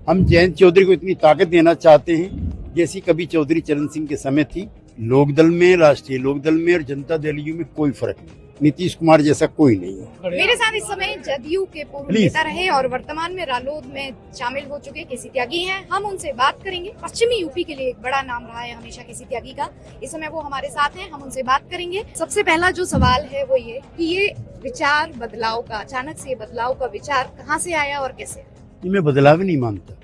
हम जयंत चौधरी को इतनी ताकत देना चाहते हैं जैसी कभी चौधरी चरण सिंह के समय थी। लोकदल में, राष्ट्रीय लोकदल में और जनता दल यू में कोई फर्क नहीं। नीतीश कुमार जैसा कोई नहीं है। मेरे साथ इस समय जदयू के पूर्व नेता रहे और वर्तमान में रालोद में शामिल हो चुके केसी त्यागी हैं। हम उनसे बात करेंगे। पश्चिमी यूपी के लिए एक बड़ा नाम रहा है हमेशा केसी त्यागी का। इस समय वो हमारे साथ हैं, हम उनसे बात करेंगे। सबसे पहला जो सवाल है वो ये कि ये विचार बदलाव का, अचानक से बदलाव का विचार कहाँ से आया और कैसे? मैं बदलाव ही नहीं मानता।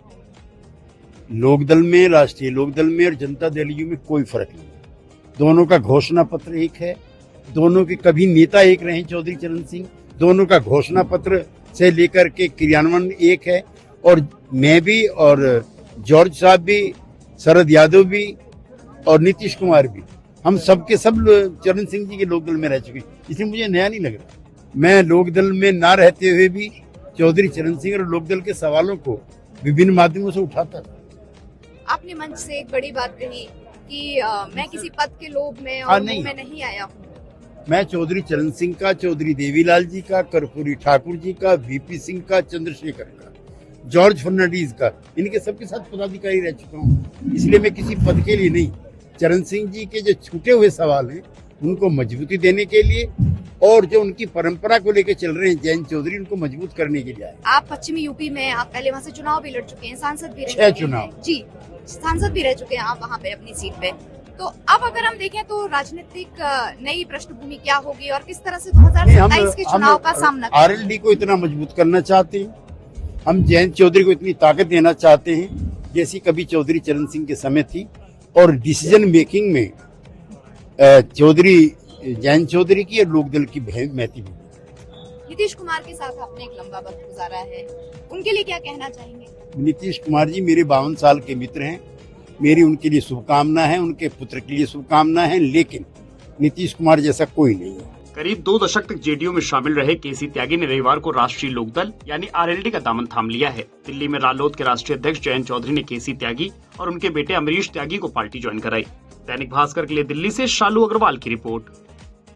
लोकदल में, राष्ट्रीय लोकदल में और जनता दल यू में कोई फर्क नहीं। दोनों का घोषणा पत्र एक है, दोनों के कभी नेता एक रहे चौधरी चरण सिंह, दोनों का घोषणा पत्र से लेकर के क्रियान्वयन एक है। और मैं भी और जॉर्ज साहब भी, शरद यादव भी और नीतीश कुमार भी, हम सब के सब चरण सिंह जी के लोकदल में रह चुके, इसलिए मुझे नया नहीं लग रहा। मैं लोकदल में ना रहते हुए भी चौधरी चरण सिंह और लोकदल के सवालों को विभिन्न माध्यमों से उठाता था। आपने मंच से एक बड़ी बात कही कि मैं किसी पद के लोभ में और मुंह में नहीं आया हूँ। मैं चौधरी चरण सिंह का, चौधरी देवीलाल जी का, कर्पूरी ठाकुर जी का, वीपी सिंह का, चंद्रशेखर का, जॉर्ज फर्नांडीज का, इनके सबके साथ पदाधिकारी रह चुका हूँ। इसलिए मैं किसी पद के लिए नहीं, चरण सिंह जी के जो छूटे हुए सवाल हैं उनको मजबूती देने के लिए और जो उनकी परंपरा को लेकर चल रहे हैं जयंत चौधरी, उनको मजबूत करने के लिए आए। आप पश्चिमी यूपी में, आप पहले वहाँ से चुनाव भी लड़ चुके हैं, सांसद भी रह 6 चुके चुनाव हैं। जी, सांसद भी रह चुके हैं आप वहाँ पे अपनी सीट पे। तो अब अगर हम देखें तो राजनीतिक नई पृष्ठभूमि क्या होगी और किस तरह से 2027 के चुनाव का सामना? आरएलडी को इतना मजबूत करना चाहते हैं, हम जयंत चौधरी को इतनी ताकत देना चाहते हैं जैसी कभी चौधरी चरण सिंह के समय थी। और डिसीजन मेकिंग में जयंत चौधरी की और लोकदल की महती भी। नीतीश कुमार के साथ आपने एक लंबा वक्त गुजारा है, उनके लिए क्या कहना चाहेंगे? नीतीश कुमार जी मेरे 52 साल के मित्र हैं, मेरी उनके लिए शुभकामना है, उनके पुत्र के लिए शुभकामना है, लेकिन नीतीश कुमार जैसा कोई नहीं है। करीब 2 दशक तक जेडीयू में शामिल रहे केसी त्यागी ने रविवार को राष्ट्रीय लोकदल यानी आरएलडी का दामन थाम लिया है। दिल्ली में रालोद के राष्ट्रीय अध्यक्ष जयंत चौधरी ने केसी त्यागी और उनके बेटे अमरीश त्यागी को पार्टी ज्वाइन कराई। दैनिक भास्कर के लिए दिल्ली से शालू अग्रवाल की रिपोर्ट।